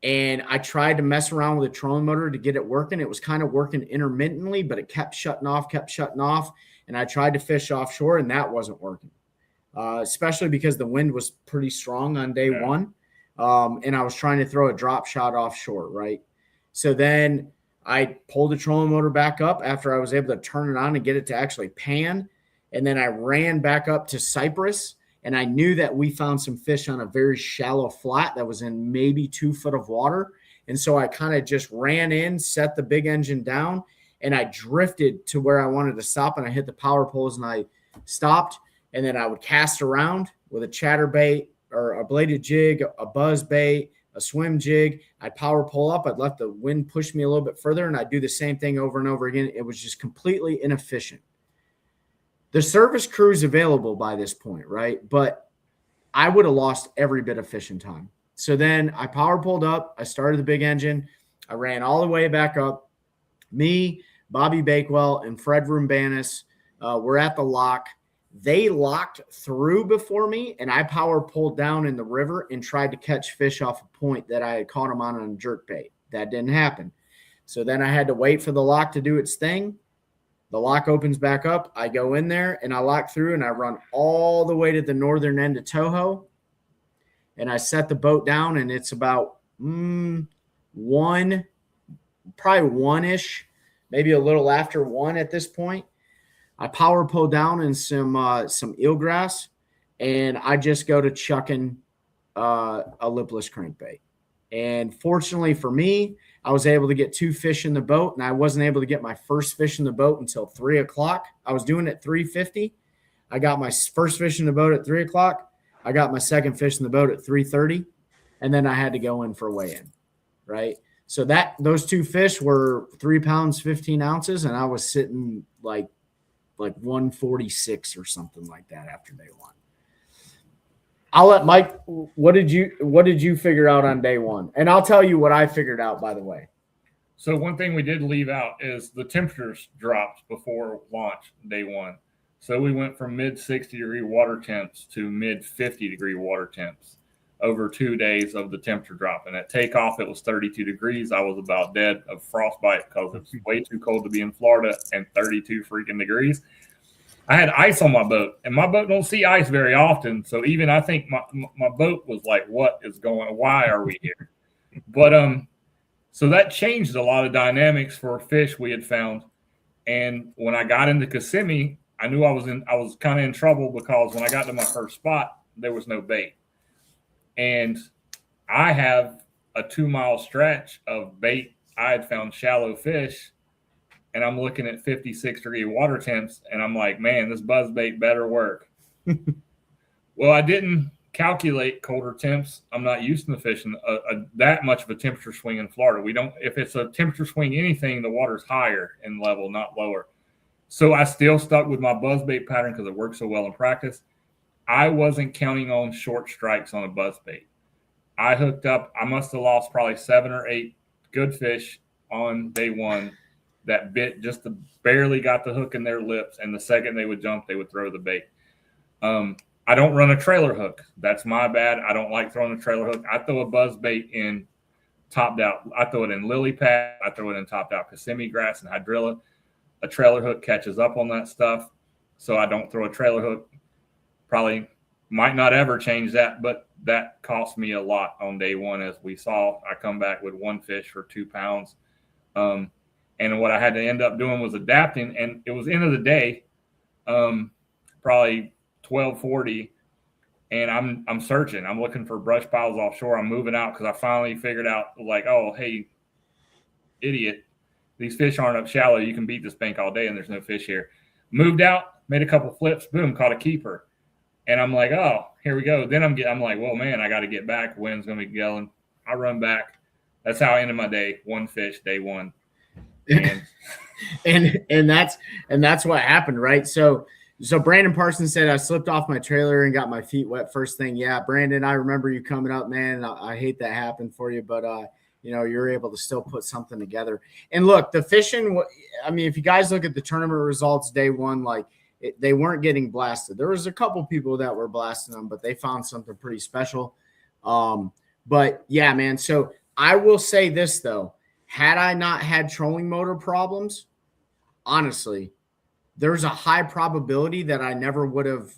and I tried to mess around with a trolling motor to get it working. It was kind of working intermittently, but it kept shutting off. And I tried to fish offshore and that wasn't working. Especially because the wind was pretty strong on day one. And I was trying to throw a drop shot offshore, right? So then I pulled the trolling motor back up after I was able to turn it on and get it to actually pan. And then I ran back up to Cypress, and I knew that we found some fish on a very shallow flat that was in maybe 2 foot of water. And so I kind of just ran in, set the big engine down, and I drifted to where I wanted to stop, and I hit the power poles and I stopped. And then I would cast around with a chatterbait or a bladed jig, a buzz bait, a swim jig. I'd power pull up. I'd let the wind push me a little bit further, and I'd do the same thing over and over again. It was just completely inefficient. The service crew is available by this point, right? But I would have lost every bit of fishing time. So then I power pulled up. I started the big engine. I ran all the way back up. Me, Bobby Bakewell, and Fred Rumbanis were at the lock. They locked through before me, and I power pulled down in the river and tried to catch fish off a point that I had caught them on a jerk bait. That didn't happen. So then I had to wait for the lock to do its thing. The lock opens back up. I go in there, and I lock through, and I run all the way to the northern end of Toho, and I set the boat down, and it's about probably one-ish, maybe a little after 1 at this point. I power pull down in some eelgrass, and I just go to chucking a lipless crankbait. And fortunately for me, I was able to get 2 fish in the boat, and I wasn't able to get my first fish in the boat until 3 o'clock. I was doing it 3:50. I got my first fish in the boat at 3 o'clock. I got my second fish in the boat at 3:30, and then I had to go in for weigh-in, right? So those 2 fish were 3 pounds, 15 ounces, and I was sitting like 146 or something like that after day 1. I'll let Mike. What did you figure out on day 1? And I'll tell you what I figured out, by the way. So one thing we did leave out is the temperatures dropped before launch day 1. So we went from mid 60-degree water temps to mid 50-degree water temps over 2 days of the temperature drop. And at takeoff, it was 32 degrees. I was about dead of frostbite because it's way too cold to be in Florida and 32 freaking degrees. I had ice on my boat, and my boat don't see ice very often. So even I think my boat was like, what is going on? Why are we here? But so that changed a lot of dynamics for fish we had found. And when I got into Kissimmee, I knew I was kind of in trouble because when I got to my first spot, there was no bait. And I have a 2-mile stretch of bait. I had found shallow fish, and I'm looking at 56-degree water temps, and I'm like, man, this buzz bait better work. Well, I didn't calculate colder temps. I'm not used to fishing that much of a temperature swing in Florida. We don't. If it's a temperature swing, anything, the water's higher in level, not lower. So I still stuck with my buzz bait pattern because it worked so well in practice. I wasn't counting on short strikes on a buzz bait. I hooked up. I must have lost probably 7 or 8 good fish on day 1 that bit just barely got the hook in their lips. And the second they would jump, they would throw the bait. I don't run a trailer hook. That's my bad. I don't like throwing a trailer hook. I throw a buzz bait in topped out. I throw it in lily pad. I throw it in topped out Kissimmee grass and hydrilla. A trailer hook catches up on that stuff. So I don't throw a trailer hook. Probably might not ever change that, but that cost me a lot on day 1. As we saw, I come back with 1 fish for 2 pounds. And what I had to end up doing was adapting. And it was end of the day. probably 12:40, and I'm searching. I'm looking for brush piles offshore. I'm moving out because I finally figured out, like, oh, hey, idiot, these fish aren't up shallow. You can beat this bank all day, and there's no fish here. Moved out, made a couple flips, boom, caught a keeper. And I'm like, oh, here we go. Then I'm like, well, man, I got to get back. Wind's going to be yelling. I run back. That's how I ended my day. One fish, day one. And that's what happened, right? So Brandon Parsons said I slipped off my trailer and got my feet wet first thing. Yeah, Brandon, I remember you coming up, man. I hate that happened for you, but you're able to still put something together. And look, the fishing, I mean, if you guys look at the tournament results day one, like they weren't getting blasted. There was a couple people that were blasting them, but they found something pretty special. But yeah, man. So I will say this though, had I not had trolling motor problems, honestly, there's a high probability that I never would have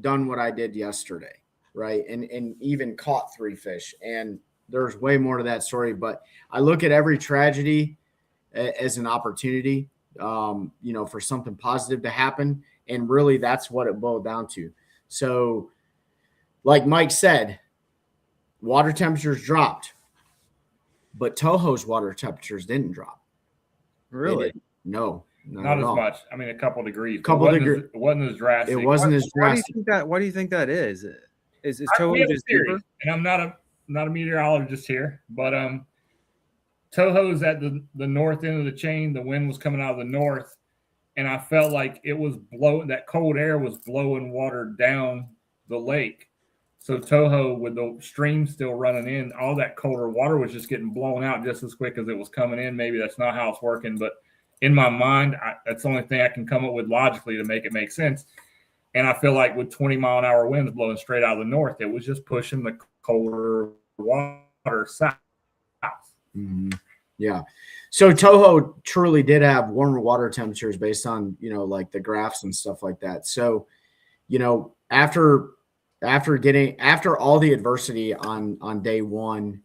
done what I did yesterday. Right. And even caught 3 fish. And there's way more to that story, but I look at every tragedy as an opportunity, for something positive to happen. And really that's what it boiled down to. So like Mike said, water temperatures dropped, but Toho's water temperatures didn't drop. Really? No, not as much. I mean, a couple degrees. It wasn't as drastic. It wasn't as drastic. Why do you think that is? Is Toho just deeper? And I'm not a meteorologist here, but Toho's at the north end of the chain. The wind was coming out of the north, and I felt like it was blowing. That cold air was blowing water down the lake. So Toho, with the stream still running in, all that colder water was just getting blown out just as quick as it was coming in. Maybe that's not how it's working, but in my mind, that's the only thing I can come up with logically to make it make sense. And I feel like with 20-mile-an-hour winds blowing straight out of the north, it was just pushing the colder water south. Mm-hmm. Yeah. So Toho truly did have warmer water temperatures based on, like the graphs and stuff like that. So, after all the adversity on day one,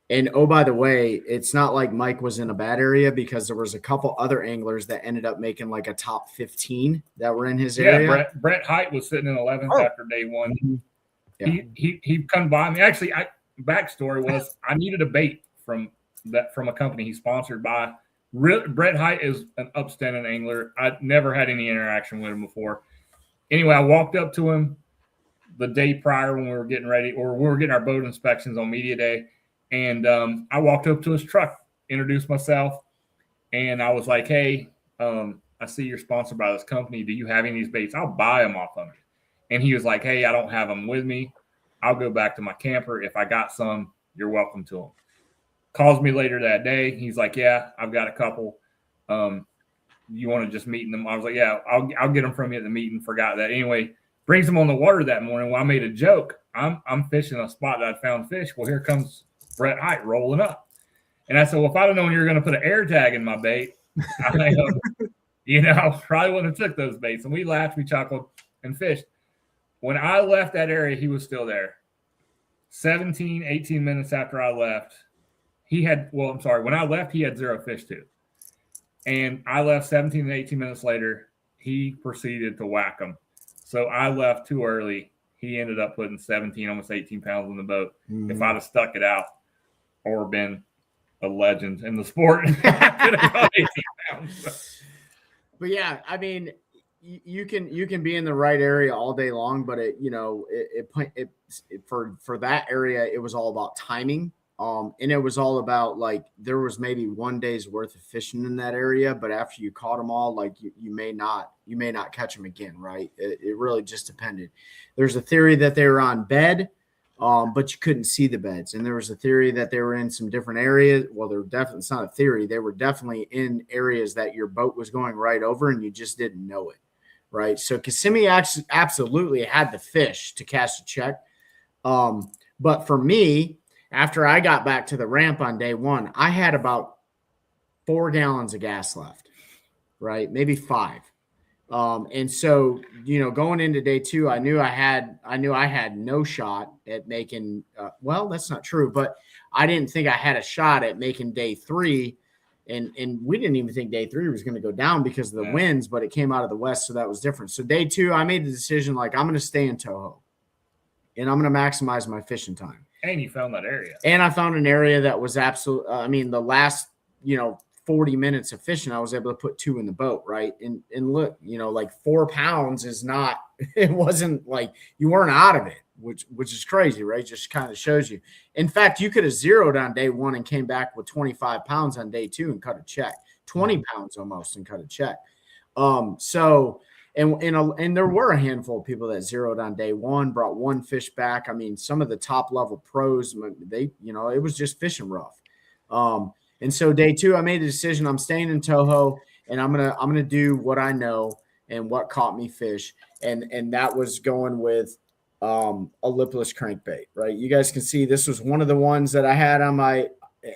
and oh, by the way, it's not like Mike was in a bad area because there was a couple other anglers that ended up making like a top 15 that were in his area. Yeah, Brett Height was sitting in 11th after day one. Yeah. He come by me. Actually, backstory was I needed a bait from a company he sponsored by. Brett Height is an upstanding angler. I'd never had any interaction with him before. Anyway, I walked up to him the day prior when we were getting ready, or we were getting our boat inspections on media day. And I walked up to his truck, introduced myself, and I was like, hey, I see you're sponsored by this company. Do you have any of these baits? I'll buy them off of you. And he was like, hey, I don't have them with me. I'll go back to my camper. If I got some, you're welcome to them. Calls me later that day. He's like, yeah, I've got a couple. You want to just meet them? I was like, yeah, I'll get them from you at the meeting. Forgot that. Anyway, brings them on the water that morning. Well, I made a joke. I'm fishing a spot that I found fish. Well, here comes Brett Height rolling up. And I said, well, if I'd have known you were going to put an air tag in my bait, I probably wouldn't have took those baits. And we laughed, we chuckled, and fished. When I left that area, he was still there. 17, 18 minutes after I left, when I left, he had 0 fish too. And I left 17 and 18 minutes later, he proceeded to whack them. So I left too early. He ended up putting 17, almost 18 pounds on the boat. Mm-hmm. If I'd have stuck it out or been a legend in the sport, I could have caught 18 pounds. But yeah, I mean, you can be in the right area all day long, but for that area, it was all about timing. And it was all about like there was maybe 1 day's worth of fishing in that area, but after you caught them all, like you may not catch them again, right? It really just depended. There's a theory that they were on bed, but you couldn't see the beds, and there was a theory that they were in some different areas. Well, it's not a theory; they were definitely in areas that your boat was going right over, and you just didn't know it, right? So Kissimmee absolutely had the fish to cast a check, but for me, after I got back to the ramp on day one, I had about 4 gallons of gas left, right? Maybe 5. And so, going into day 2, I knew I had no shot at making, well, that's not true, but I didn't think I had a shot at making day 3 And we didn't even think day 3 was going to go down because of the winds, but it came out of the west, so that was different. So day 2, I made the decision, like, I'm going to stay in Toho, and I'm going to maximize my fishing time. And you found that area. And I found an area that was absolute. I mean, the last 40 minutes of fishing, I was able to put 2 in the boat, right? And look, like 4 pounds is not. It wasn't like you weren't out of it, which is crazy, right? Just kind of shows you. In fact, you could have zeroed on day 1 and came back with 25 pounds on day 2 and cut a check, 20 pounds almost and cut a check. So. And there were a handful of people that zeroed on day 1, brought 1 fish back. I mean, some of the top level pros, it was just fishing rough. And so day 2, I made the decision. I'm staying in Toho, and I'm gonna do what I know and what caught me fish, and that was going with a lipless crankbait. Right? You guys can see this was one of the ones that I had on my,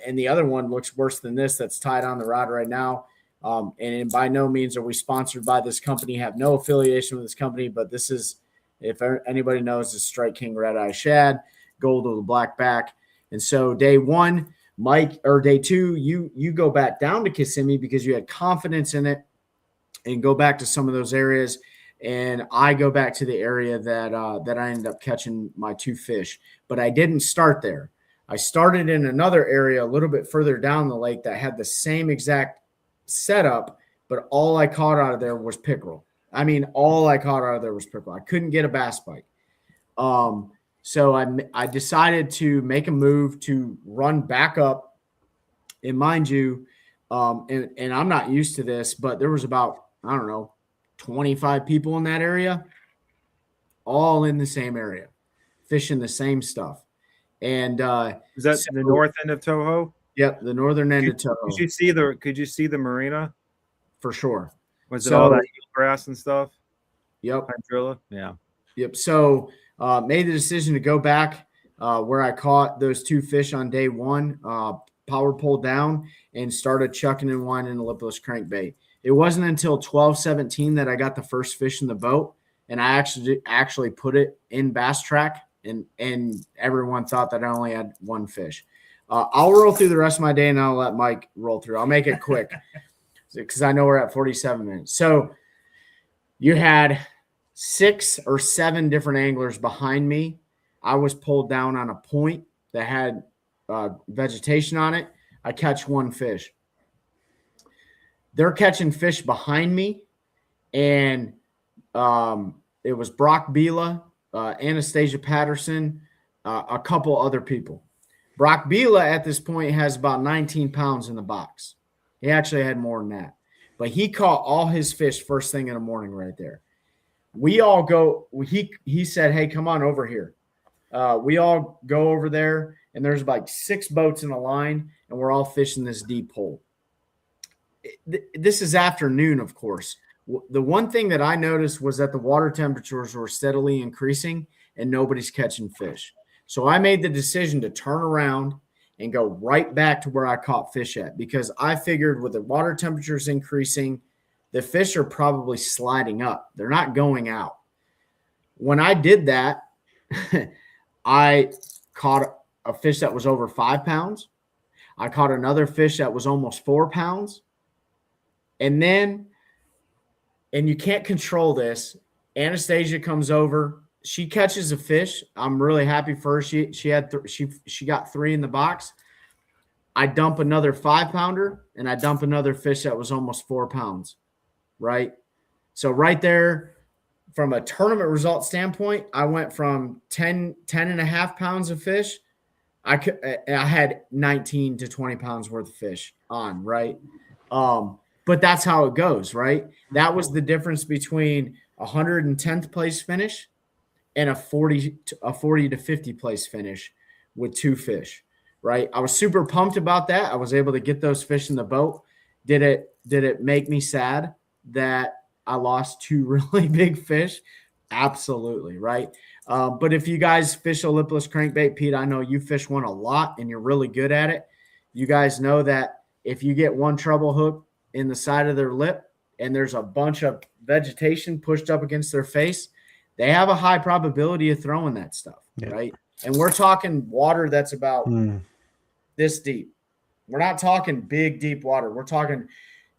and the other one looks worse than this. That's tied on the rod right now. And by no means are we sponsored by this company, have no affiliation with this company, but this is, if anybody knows, is Strike King Red Eye Shad, gold with a black back. And so day 1, Mike, or day 2, you go back down to Kissimmee because you had confidence in it and go back to some of those areas. And I go back to the area that I ended up catching my 2 fish, but I didn't start there. I started in another area a little bit further down the lake that had the same exact setup, but all I caught out of there was pickerel. I mean, all I caught out of there was pickerel. I couldn't get a bass bite. So I decided to make a move to run back up. And mind you, and I'm not used to this, but there was about, 25 people in that area, all in the same area, fishing the same stuff. And is that the north end of Toho? Yep, the northern end of Toho. Could you see the marina? For sure. Was it all that eelgrass and stuff? Yep. Hydrilla? Yeah. Yep. So made the decision to go back where I caught those 2 fish on day 1, power pulled down, and started chucking and winding a lipless crankbait. It wasn't until 12:17 that I got the first fish in the boat, and I actually put it in bass track, and everyone thought that I only had 1 fish. I'll roll through the rest of my day, and I'll let Mike roll through. I'll make it quick because I know we're at 47 minutes. So you had 6 or 7 different anglers behind me. I was pulled down on a point that had vegetation on it. I catch 1 fish. They're catching fish behind me, and it was Brock Bila, Anastasia Patterson, a couple other people. Brock Bila at this point has about 19 pounds in the box. He actually had more than that. But he caught all his fish first thing in the morning right there. We all go – he said, hey, come on over here. We all go over there, and there's like 6 boats in a line, and we're all fishing this deep hole. This is afternoon, of course. The one thing that I noticed was that the water temperatures were steadily increasing, and nobody's catching fish. So I made the decision to turn around and go right back to where I caught fish at, because I figured with the water temperatures increasing, the fish are probably sliding up. They're not going out. When I did that, I caught a fish that was over 5 pounds. I caught another fish that was almost 4 pounds. And then, and you can't control this, Anastasia comes over. She catches a fish. I'm really happy for her. She got 3 in the box. I dump another 5-pounder, and I dump another fish that was almost 4 pounds, right? So right there, from a tournament result standpoint, I went from 10 and a half pounds of fish. I had 19 to 20 pounds worth of fish on, right? But that's how it goes, right? That was the difference between a 110th place finish and a 40 to 50 place finish with 2 fish, right? I was super pumped about that. I was able to get those fish in the boat. Did it make me sad that I lost 2 really big fish? Absolutely, right? But if you guys fish a lipless crankbait, Pete, I know you fish one a lot and you're really good at it. You guys know that if you get one treble hook in the side of their lip and there's a bunch of vegetation pushed up against their face, they have a high probability of throwing that stuff, right? And we're talking water that's about this deep, We're not talking big, deep water. We're talking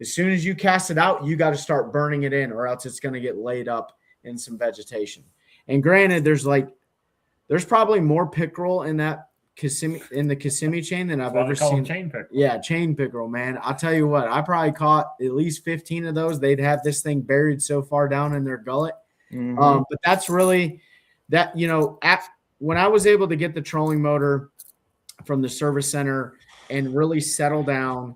as soon as you cast it out, you got to start burning it in, or else it's going to get laid up in some vegetation. And granted, there's probably more pickerel in that the Kissimmee chain than I've ever seen. Chain pickerel. Yeah, chain pickerel, man. I'll tell you what, I probably caught at least 15 of those. They'd have this thing buried so far down in their gullet. Mm-hmm. But that's really that, when I was able to get the trolling motor from the service center and really settle down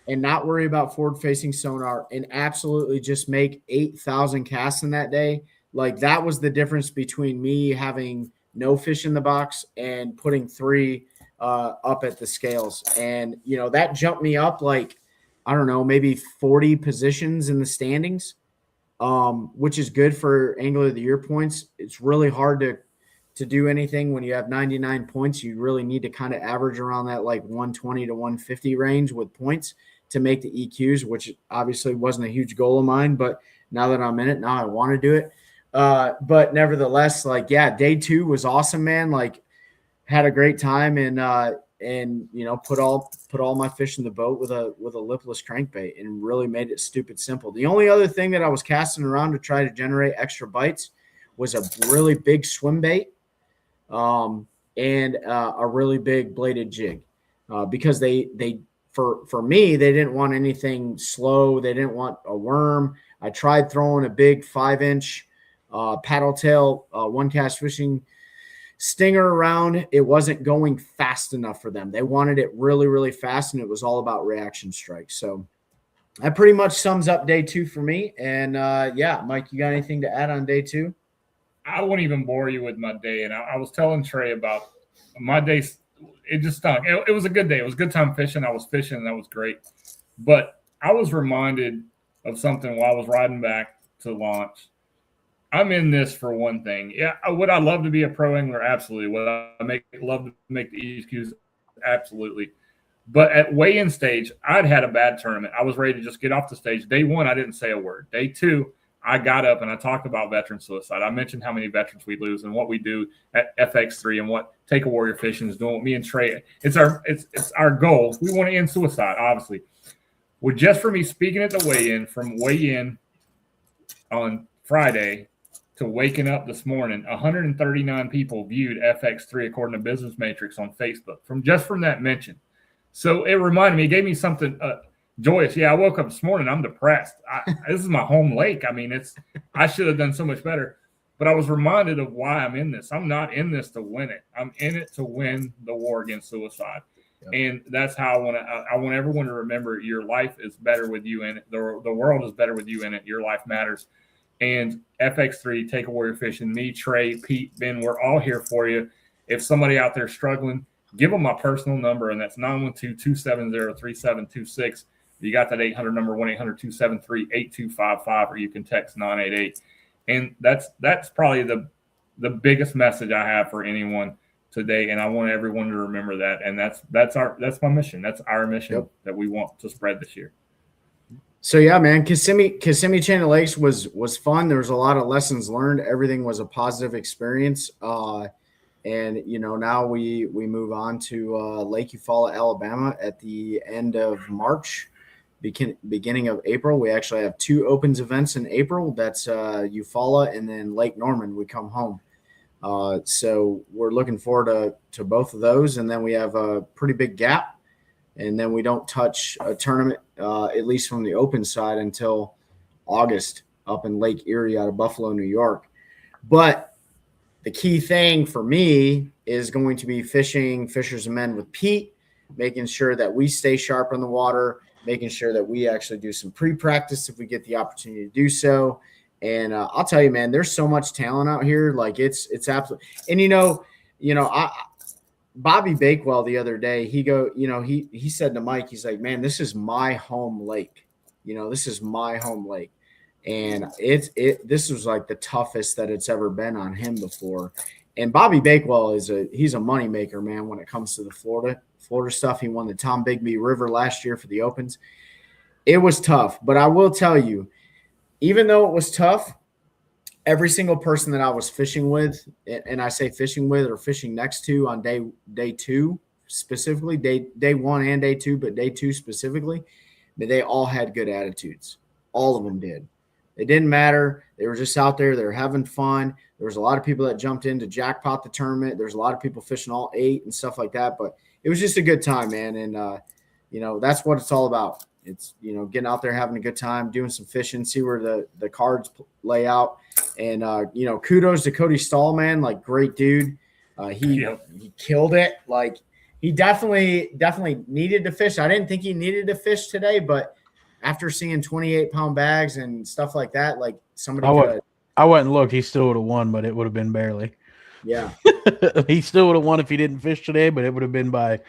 and not worry about forward-facing sonar and absolutely just make 8,000 casts in that day, like that was the difference between me having no fish in the box and putting 3 up at the scales. And, that jumped me up like, I don't know, maybe 40 positions in the standings, which is good for Angler of the Year points. It's really hard to do anything when you have 99 points. You really need to kind of average around that like 120 to 150 range with points to make the EQs, which obviously wasn't a huge goal of mine, but now that I'm in it, now I want to do it. But nevertheless, day 2 was awesome, man. Like, had a great time and put all my fish in the boat with a lipless crankbait and really made it stupid simple. The only other thing that I was casting around to try to generate extra bites was a really big swim bait, and a really big bladed jig, because for me, they didn't want anything slow. They didn't want a worm. I tried throwing a big 5-inch paddle tail one cast fishing stinger around. It wasn't going fast enough for them. They wanted it really, really fast, and it was all about reaction strikes. So that pretty much sums up day 2 for me. And Mike, you got anything to add on day 2? I won't even bore you with my day. And I was telling Trey about my day. It just stunk. It was a good day. It was a good time fishing. I was fishing, and that was great. But I was reminded of something while I was riding back to launch. I'm in this for one thing. Yeah, would I love to be a pro angler? Absolutely. Would I love to make the EQs? Absolutely. But at weigh-in stage, I'd had a bad tournament. I was ready to just get off the stage. Day 1, I didn't say a word. Day 2, I got up and I talked about veteran suicide. I mentioned how many veterans we lose and what we do at FX3 and what Take a Warrior Fishing is doing with me and Trey. It's our goal. We want to end suicide, obviously. Well, just for me speaking at the weigh-in, from weigh-in on Friday to waking up this morning, 139 people viewed FX3 according to Business Matrix on Facebook from that mention. So it reminded me, it gave me something joyous. Yeah, I woke up this morning, I'm depressed. This is my home lake. I mean, I should have done so much better. But I was reminded of why I'm in this. I'm not in this to win it. I'm in it to win the war against suicide. Yep. And that's how I want everyone to remember your life is better with you in it. The world is better with you in it. Your life matters. And FX3, Take a Warrior Fishing, me, Trey, Pete, Ben, we're all here for you. If somebody out there struggling, give them my personal number, and that's 912-270-3726. You got that 800 number, 1-800-273-8255, or you can text 988. And that's probably the biggest message I have for anyone today, and I want everyone to remember that. And that's my mission. That's our mission that we want to spread this year. So yeah, man, Kissimmee Chain of Lakes was fun. There was a lot of lessons learned. Everything was a positive experience. And now we move on to Lake Eufaula, Alabama at the end of March, beginning of April. We actually have 2 opens events in April. That's Eufaula, and then Lake Norman. We come home. So we're looking forward to both of those. And then we have a pretty big gap. And then we don't touch a tournament, at least from the open side, until August up in Lake Erie out of Buffalo, New York. But the key thing for me is going to be fishing Fishers and Men with Pete, making sure that we stay sharp on the water, making sure that we actually do some pre-practice if we get the opportunity to do so. And I'll tell you, man, there's so much talent out here. Like it's absolutely. And Bobby Bakewell the other day, he said to Mike, he's like, man, this is my home lake. This is my home lake. And this was like the toughest that it's ever been on him before. And Bobby Bakewell he's a moneymaker, man, when it comes to the Florida stuff. He won the Tom Bigby River last year for the Opens. It was tough, but I will tell you, even though it was tough, every single person that I was fishing with, and I say fishing with or fishing next to on day 2, specifically, day 1 and day 2, but day 2 specifically, they all had good attitudes. All of them did. It didn't matter. They were just out there. They were having fun. There was a lot of people that jumped in to jackpot the tournament. There's a lot of people fishing all 8 and stuff like that. But it was just a good time, man. And, that's what it's all about. It's, getting out there, having a good time, doing some fishing, see where the cards lay out. And, kudos to Cody Stahl, man. Like, great dude. He killed it. Like, he definitely needed to fish. I didn't think he needed to fish today, but after seeing 28-pound bags and stuff like that, like somebody could. I went and looked. He still would have won, but it would have been barely. Yeah. He still would have won if he didn't fish today, but it would have been by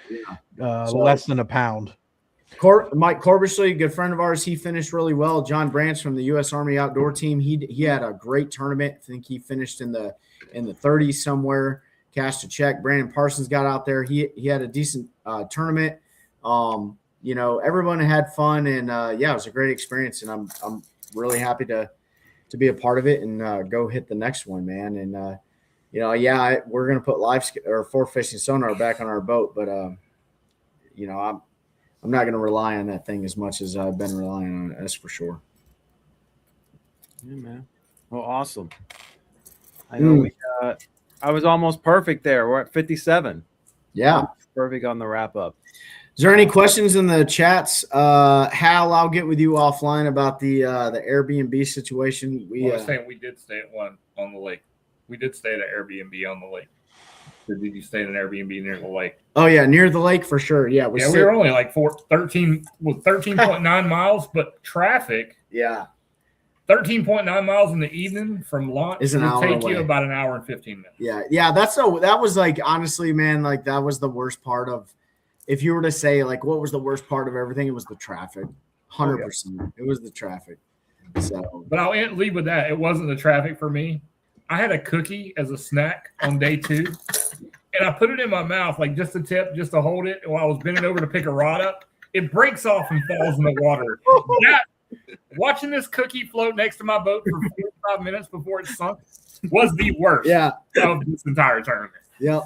less than a pound. Mike Corbishley, good friend of ours, he finished really well. John Branch from the U.S. Army Outdoor Team, he had a great tournament. I think he finished in the 30s somewhere, cashed a check. Brandon Parsons got out there. He had a decent tournament. Everyone had fun, and it was a great experience, and I'm really happy to be a part of it and go hit the next one, man. And we're gonna put fork fishing sonar back on our boat, but I'm not gonna rely on that thing as much as I've been relying on it. That's for sure. Yeah, man. Well, awesome. I know I was almost perfect there. We're at 57. Yeah, perfect on the wrap up. Is there any questions in the chats? Hal, I'll get with you offline about the Airbnb situation. I was saying we did stay at one on the lake. We did stay at an Airbnb on the lake. Or did you stay at an Airbnb near the lake? Oh, yeah, near the lake for sure. Yeah, we were only like 13.9 miles, but traffic. Yeah. 13.9 miles in the evening from launch would take you about an hour and 15 minutes. Yeah. That was like, honestly, man, like that was the worst part of, if you were to say like what was the worst part of everything, it was the traffic. 100%. It was the traffic. So, but I'll leave with that. It wasn't the traffic for me. I had a cookie as a snack on day 2, and I put it in my mouth, like just a tip, just to hold it while I was bending over to pick a rod up. It breaks off and falls in the water. Watching this cookie float next to my boat for 45 minutes before it sunk was the worst of this entire tournament. Yep.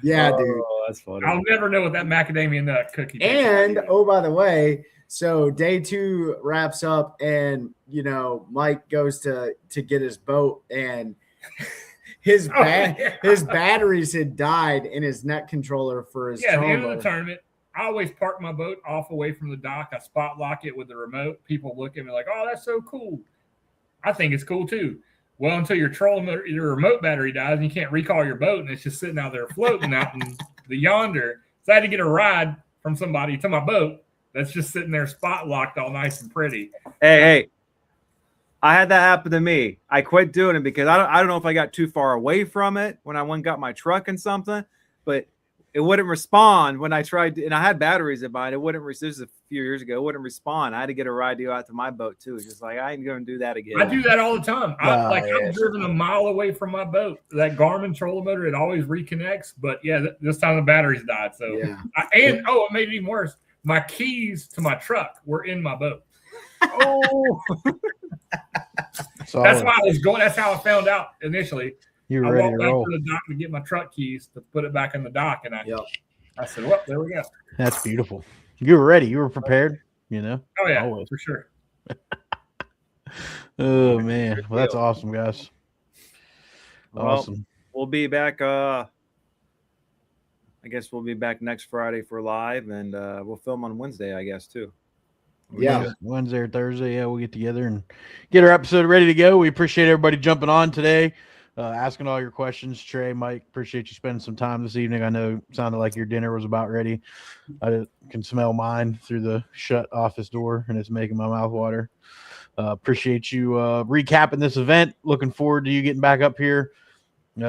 Yeah, dude. That's funny. I'll never know what that macadamia nut cookie tastes And, like. oh, by the way, so day 2 wraps up, and, Mike goes to get his boat, and his batteries had died in his net controller for his at the end of the tournament. I always park my boat off away from the dock. I spot lock it with the remote. People look at me like, oh, that's so cool. I think it's cool too. Well, until your remote battery dies and you can't recall your boat, and it's just sitting out there floating out in the yonder. So I had to get a ride from somebody to my boat that's just sitting there spot locked all nice and pretty. Hey. I had that happen to me. I quit doing it because I don't know if I got too far away from it when I went and got my truck and something, but it wouldn't respond when I tried to, and I had batteries in mine. It wouldn't. This was a few years ago. It wouldn't respond. I had to get a ride to go out to my boat too. It's just like I ain't going to do that again. I do that all the time. I'm driven a mile away from my boat. That Garmin trolling motor, it always reconnects. But this time the batteries died. So it made it even worse. My keys to my truck were in my boat. Oh, that's why I was going. That's how I found out initially. You were ready to roll. I walked back to the dock to get my truck keys to put it back in the dock, and I said, "Well, there we go." That's beautiful. You were ready. You were prepared. Oh yeah, always. For sure. Oh man, well that's awesome, guys. Awesome. Well, we'll be back. I guess we'll be back next Friday for live, and we'll film on Wednesday, I guess too. Yeah, Wednesday or Thursday. Yeah, we'll get together and get our episode ready to go. We appreciate everybody jumping on today, asking all your questions. Trey, Mike, appreciate you spending some time this evening. I know it sounded like your dinner was about ready. I can smell mine through the shut office door, and it's making my mouth water. Appreciate you recapping this event. Looking forward to you getting back up here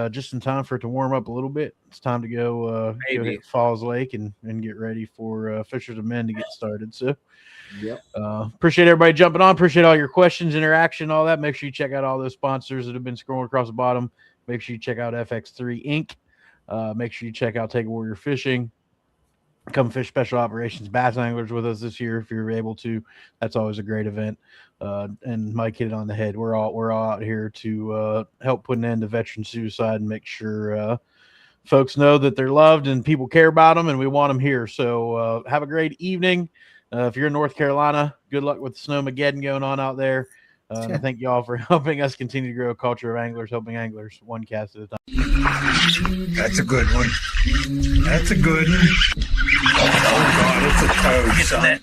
just in time for it to warm up a little bit. It's time to go hit Falls Lake and get ready for Fishers of Men to get started. So, appreciate everybody jumping on. Appreciate all your questions, interaction, all that. Make sure you check out all those sponsors that have been scrolling across the bottom. Make sure you check out FX3 Inc. Make sure you check out Take a Warrior Fishing. Come fish Special Operations Bass Anglers with us this year if you're able to. That's always a great event. And Mike hit it on the head. We're all out here to help put an end to veteran suicide and make sure folks know that they're loved and people care about them, and we want them here. So have a great evening. If you're in North Carolina, good luck with the Snowmageddon going on out there. And I thank y'all for helping us continue to grow a culture of anglers, helping anglers one cast at a time. That's a good one. That's a good one. Oh, God, it's a toad, son.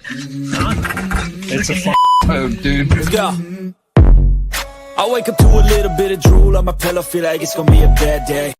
It's a toad, dude. Let's go. I wake up to a little bit of drool on my pillow, feel like it's gonna be a bad day.